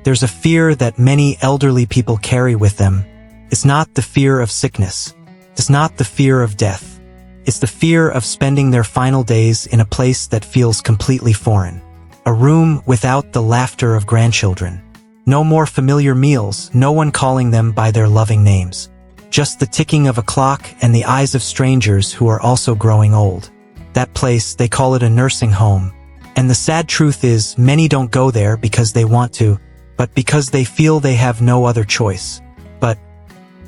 There's a fear that many elderly people carry with them. It's not the fear of sickness. It's not the fear of death. It's the fear of spending their final days in a place that feels completely foreign. A room without the laughter of grandchildren. No more familiar meals, no one calling them by their loving names. Just the ticking of a clock and the eyes of strangers who are also growing old. That place, they call it a nursing home. And the sad truth is, many don't go there because they want to, but because they feel they have no other choice. But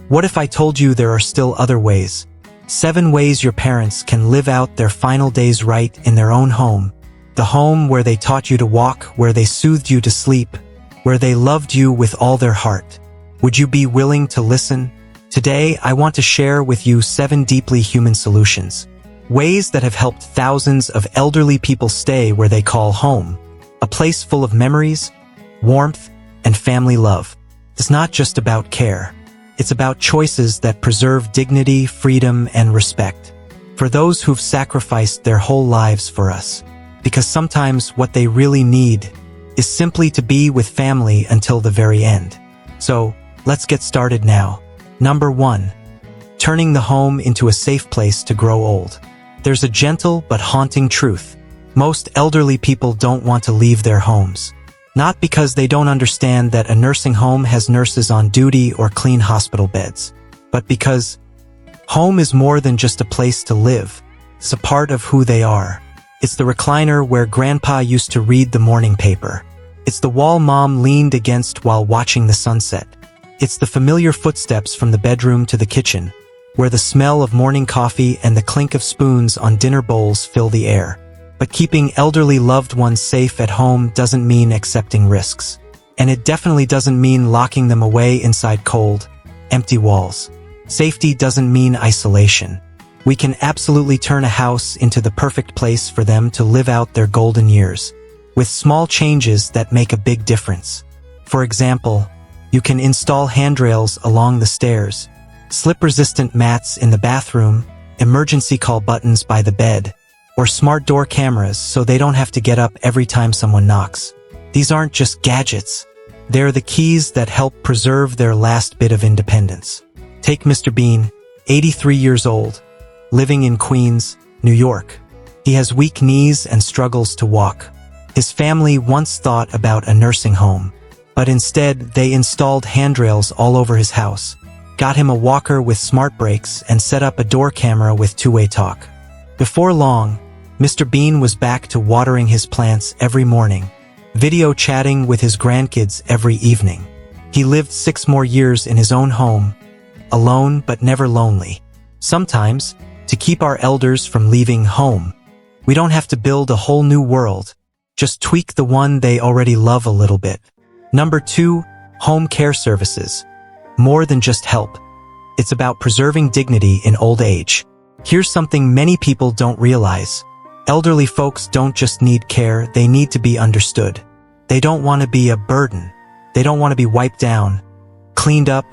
what if I told you there are still other ways? 7 ways your parents can live out their final days right in their own home. The home where they taught you to walk, where they soothed you to sleep, where they loved you with all their heart. Would you be willing to listen? Today, I want to share with you 7 deeply human solutions. Ways that have helped thousands of elderly people stay where they call home. A place full of memories, warmth, and family love. It's not just about care. It's about choices that preserve dignity, freedom, and respect. For those who've sacrificed their whole lives for us. Because sometimes what they really need is simply to be with family until the very end. So, let's get started now. Number 1. Turning the home into a safe place to grow old. There's a gentle but haunting truth. Most elderly people don't want to leave their homes. Not because they don't understand that a nursing home has nurses on duty or clean hospital beds, but because home is more than just a place to live. It's a part of who they are. It's the recliner where Grandpa used to read the morning paper. It's the wall Mom leaned against while watching the sunset. It's the familiar footsteps from the bedroom to the kitchen, where the smell of morning coffee and the clink of spoons on dinner bowls fill the air. But keeping elderly loved ones safe at home doesn't mean accepting risks. And it definitely doesn't mean locking them away inside cold, empty walls. Safety doesn't mean isolation. We can absolutely turn a house into the perfect place for them to live out their golden years, with small changes that make a big difference. For example, you can install handrails along the stairs, slip-resistant mats in the bathroom, emergency call buttons by the bed, or smart door cameras so they don't have to get up every time someone knocks. These aren't just gadgets. They're the keys that help preserve their last bit of independence. Take Mr. Bean, 83 years old, living in Queens, New York. He has weak knees and struggles to walk. His family once thought about a nursing home, but instead they installed handrails all over his house, got him a walker with smart brakes, and set up a door camera with two-way talk. Before long, Mr. Bean was back to watering his plants every morning, video chatting with his grandkids every evening. He lived 6 more years in his own home, alone but never lonely. Sometimes, to keep our elders from leaving home, we don't have to build a whole new world, just tweak the one they already love a little bit. Number 2, home care services. More than just help. It's about preserving dignity in old age. Here's something many people don't realize. Elderly folks don't just need care, they need to be understood. They don't want to be a burden. They don't want to be wiped down, cleaned up,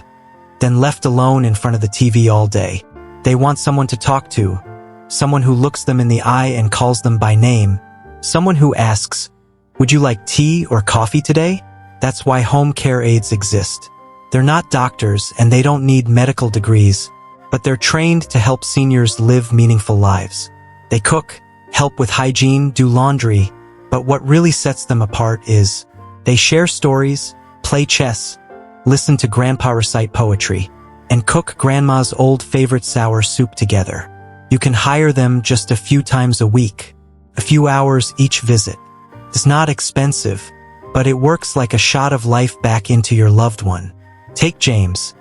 then left alone in front of the TV all day. They want someone to talk to, someone who looks them in the eye and calls them by name, someone who asks, "Would you like tea or coffee today?" That's why home care aides exist. They're not doctors and they don't need medical degrees, but they're trained to help seniors live meaningful lives. They cook, help with hygiene, do laundry, but what really sets them apart is they share stories, play chess, listen to Grandpa recite poetry, and cook Grandma's old favorite sour soup together. You can hire them just a few times a week, a few hours each visit. It's not expensive, but it works like a shot of life back into your loved one. Take James,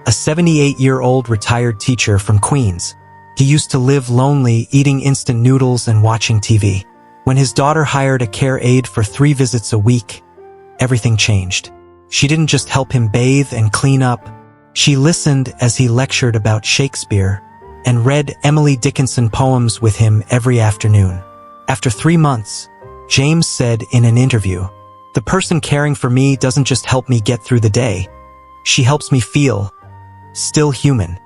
a 78-year-old retired teacher from Queens. He used to live lonely, eating instant noodles and watching TV. When his daughter hired a care aide for 3 visits a week, everything changed. She didn't just help him bathe and clean up. She listened as he lectured about Shakespeare and read Emily Dickinson poems with him every afternoon. After 3 months, James said in an interview, "The person caring for me doesn't just help me get through the day. She helps me feel still human."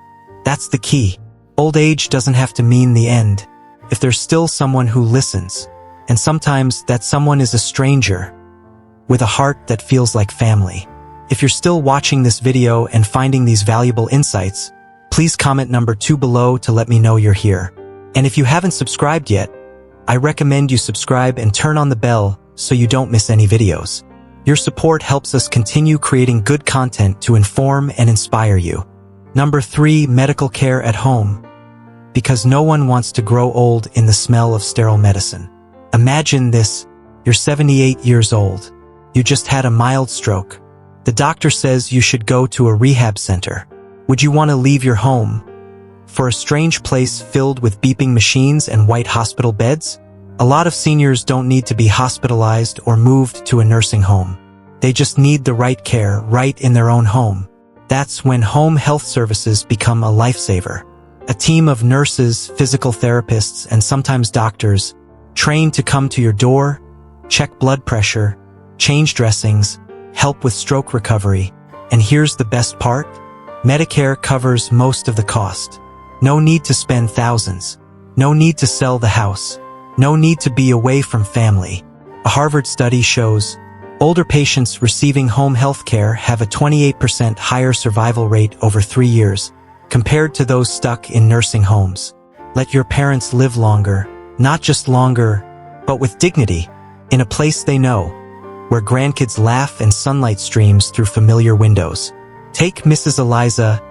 That's the key. Old age doesn't have to mean the end. If there's still someone who listens, and sometimes that someone is a stranger, with a heart that feels like family. If you're still watching this video and finding these valuable insights, please comment number 2 below to let me know you're here. And if you haven't subscribed yet, I recommend you subscribe and turn on the bell so you don't miss any videos. Your support helps us continue creating good content to inform and inspire you. Number 3, medical care at home. Because no one wants to grow old in the smell of sterile medicine. Imagine this, you're 78 years old. You just had a mild stroke. The doctor says you should go to a rehab center. Would you want to leave your home for a strange place filled with beeping machines and white hospital beds? A lot of seniors don't need to be hospitalized or moved to a nursing home. They just need the right care right in their own home. That's when home health services become a lifesaver. A team of nurses, physical therapists, and sometimes doctors trained to come to your door, check blood pressure, change dressings, help with stroke recovery. And here's the best part: Medicare covers most of the cost. No need to spend thousands. No need to sell the house. No need to be away from family. A Harvard study shows older patients receiving home health care have a 28% higher survival rate over 3 years compared to those stuck in nursing homes. Let your parents live longer, not just longer, but with dignity, in a place they know, where grandkids laugh and sunlight streams through familiar windows. Take Mrs. Eliza,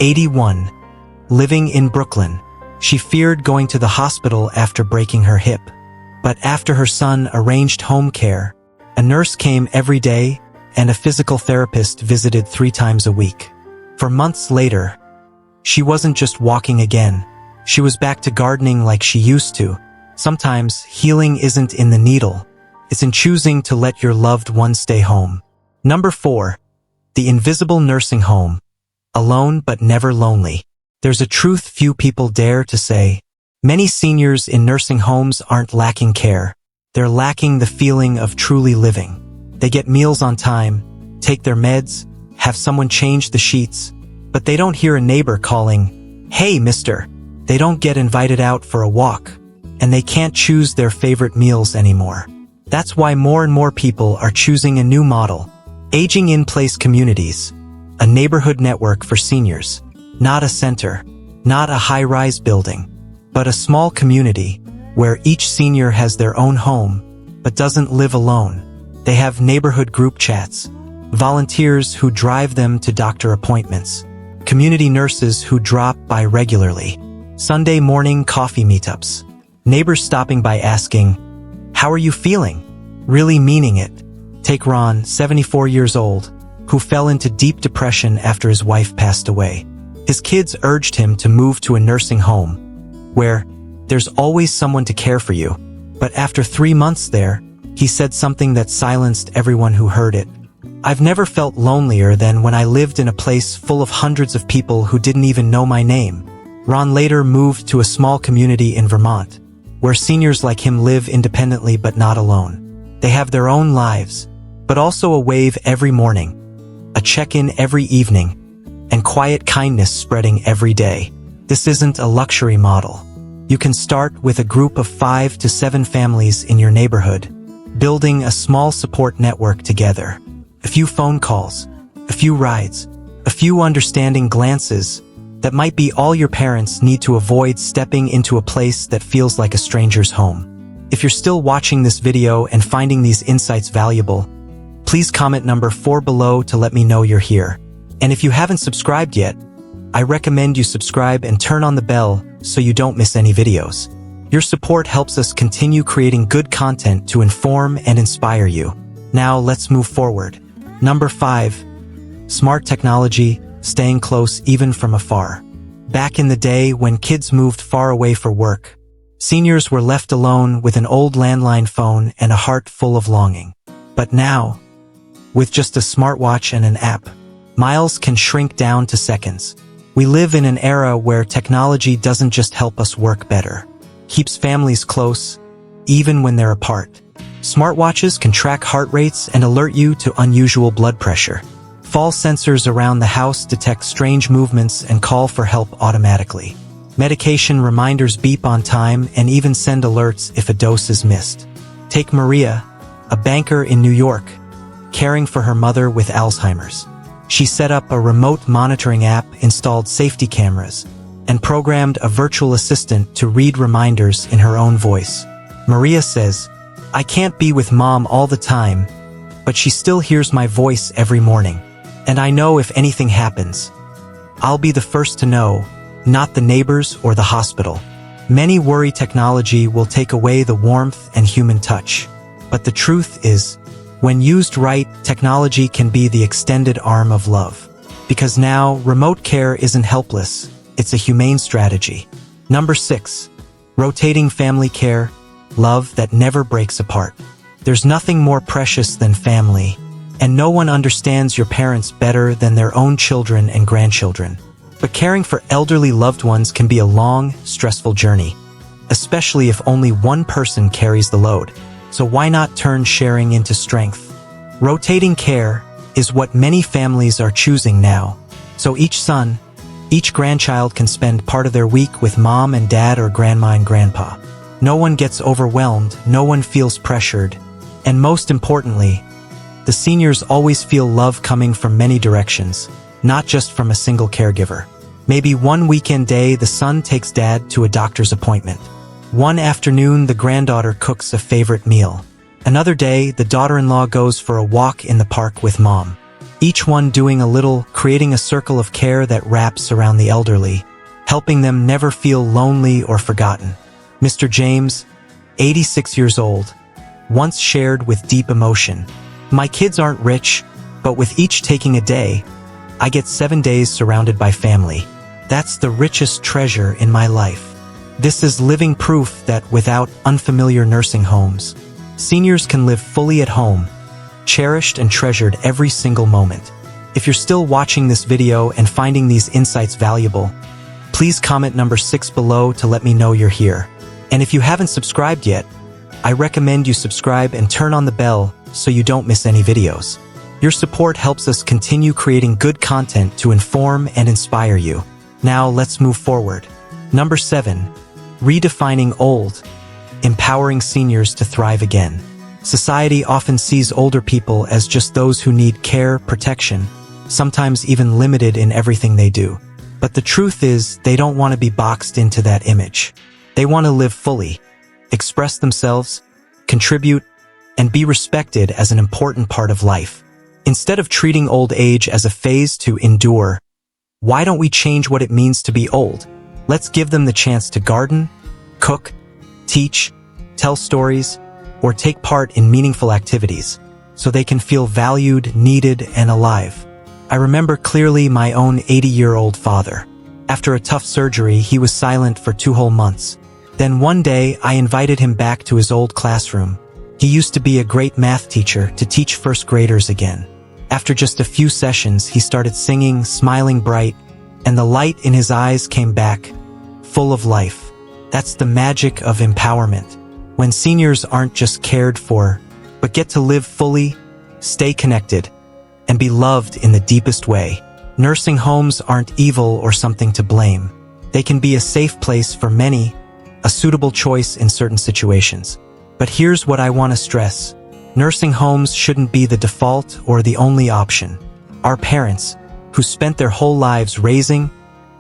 81, living in Brooklyn. She feared going to the hospital after breaking her hip. But after her son arranged home care, a nurse came every day and a physical therapist visited 3 times a week. For months later, she wasn't just walking again. She was back to gardening like she used to. Sometimes healing isn't in the needle. It's in choosing to let your loved one stay home. Number 4, the invisible nursing home. Alone but never lonely. There's a truth few people dare to say. Many seniors in nursing homes aren't lacking care. They're lacking the feeling of truly living. They get meals on time, take their meds, have someone change the sheets, but they don't hear a neighbor calling, "Hey, mister." They don't get invited out for a walk, and they can't choose their favorite meals anymore. That's why more and more people are choosing a new model. Aging in place communities. A neighborhood network for seniors. Not a center, not a high-rise building, but a small community where each senior has their own home, but doesn't live alone. They have neighborhood group chats, volunteers who drive them to doctor appointments, community nurses who drop by regularly, Sunday morning coffee meetups, neighbors stopping by asking, "How are you feeling?" Really meaning it. Take Ron, 74 years old, who fell into deep depression after his wife passed away. His kids urged him to move to a nursing home, where there's always someone to care for you. But after 3 months there, he said something that silenced everyone who heard it. "I've never felt lonelier than when I lived in a place full of hundreds of people who didn't even know my name." Ron later moved to a small community in Vermont, where seniors like him live independently but not alone. They have their own lives, but also a wave every morning, a check-in every evening, and quiet kindness spreading every day. This isn't a luxury model. You can start with a group of 5 to 7 families in your neighborhood, building a small support network together. A few phone calls, a few rides, a few understanding glances. That might be all your parents need to avoid stepping into a place that feels like a stranger's home. If you're still watching this video and finding these insights valuable, please comment number 4 below to let me know you're here. And if you haven't subscribed yet, I recommend you subscribe and turn on the bell so you don't miss any videos. Your support helps us continue creating good content to inform and inspire you. Now let's move forward. Number 5, smart technology, staying close even from afar. Back in the day when kids moved far away for work, seniors were left alone with an old landline phone and a heart full of longing. But now, with just a smartwatch and an app, miles can shrink down to seconds. We live in an era where technology doesn't just help us work better, keeps families close, even when they're apart. Smartwatches can track heart rates and alert you to unusual blood pressure. Fall sensors around the house detect strange movements and call for help automatically. Medication reminders beep on time and even send alerts if a dose is missed. Take Maria, a banker in New York. caring for her mother with Alzheimer's. She set up a remote monitoring app, installed safety cameras, and programmed a virtual assistant to read reminders in her own voice. Maria says, "I can't be with Mom all the time, but she still hears my voice every morning. And I know if anything happens, I'll be the first to know, not the neighbors or the hospital." Many worry technology will take away the warmth and human touch. But the truth is, when used right, technology can be the extended arm of love. Because now, remote care isn't helpless, it's a humane strategy. Number 6. Rotating family care, love that never breaks apart. There's nothing more precious than family, and no one understands your parents better than their own children and grandchildren. But caring for elderly loved ones can be a long, stressful journey, especially if only one person carries the load. So why not turn sharing into strength? Rotating care is what many families are choosing now. So each son, each grandchild can spend part of their week with mom and dad or grandma and grandpa. No one gets overwhelmed, no one feels pressured, and most importantly, the seniors always feel love coming from many directions, not just from a single caregiver. Maybe one weekend day the son takes dad to a doctor's appointment. One afternoon the granddaughter cooks a favorite meal. Another day the daughter-in-law goes for a walk in the park with mom. Each one doing a little, creating a circle of care that wraps around the elderly, helping them never feel lonely or forgotten. Mr. James, 86 years old, once shared with deep emotion, "My kids aren't rich, but with each taking a day, I get 7 days surrounded by family. That's the richest treasure in my life." This is living proof that without unfamiliar nursing homes, seniors can live fully at home, cherished and treasured every single moment. If you're still watching this video and finding these insights valuable, please comment number 6 below to let me know you're here. And if you haven't subscribed yet, I recommend you subscribe and turn on the bell so you don't miss any videos. Your support helps us continue creating good content to inform and inspire you. Now let's move forward. Number 7. Redefining old, empowering seniors to thrive again. Society often sees older people as just those who need care, protection, sometimes even limited in everything they do. But the truth is, they don't want to be boxed into that image. They want to live fully, express themselves, contribute, and be respected as an important part of life. Instead of treating old age as a phase to endure, why don't we change what it means to be old? Let's give them the chance to garden, cook, teach, tell stories, or take part in meaningful activities, so they can feel valued, needed, and alive. I remember clearly my own 80-year-old father. After a tough surgery, he was silent for 2 whole months. Then one day, I invited him back to his old classroom. He used to be a great math teacher, to teach first graders again. After just a few sessions, he started singing, smiling bright, and the light in his eyes came back, full of life. That's the magic of empowerment. When seniors aren't just cared for, but get to live fully, stay connected, and be loved in the deepest way. Nursing homes aren't evil or something to blame. They can be a safe place for many, a suitable choice in certain situations. But here's what I want to stress. Nursing homes shouldn't be the default or the only option. Our parents, who spent their whole lives raising,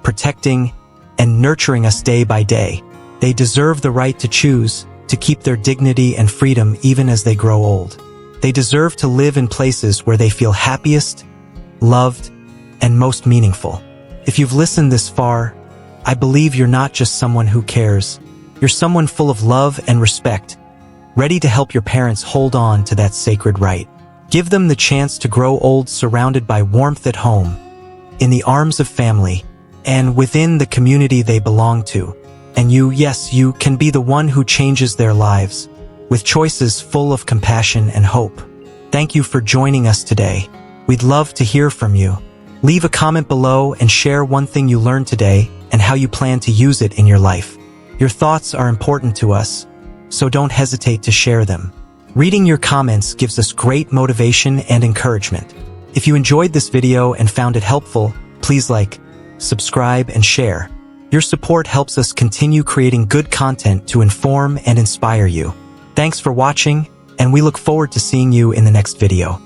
protecting, and nurturing us day by day, they deserve the right to choose, to keep their dignity and freedom even as they grow old. They deserve to live in places where they feel happiest, loved, and most meaningful. If you've listened this far, I believe you're not just someone who cares. You're someone full of love and respect, ready to help your parents hold on to that sacred right. Give them the chance to grow old surrounded by warmth at home, in the arms of family, and within the community they belong to. And you, yes, you can be the one who changes their lives, with choices full of compassion and hope. Thank you for joining us today. We'd love to hear from you. Leave a comment below and share one thing you learned today and how you plan to use it in your life. Your thoughts are important to us, so don't hesitate to share them. Reading your comments gives us great motivation and encouragement. If you enjoyed this video and found it helpful, please like, subscribe, and share. Your support helps us continue creating good content to inform and inspire you. Thanks for watching, and we look forward to seeing you in the next video.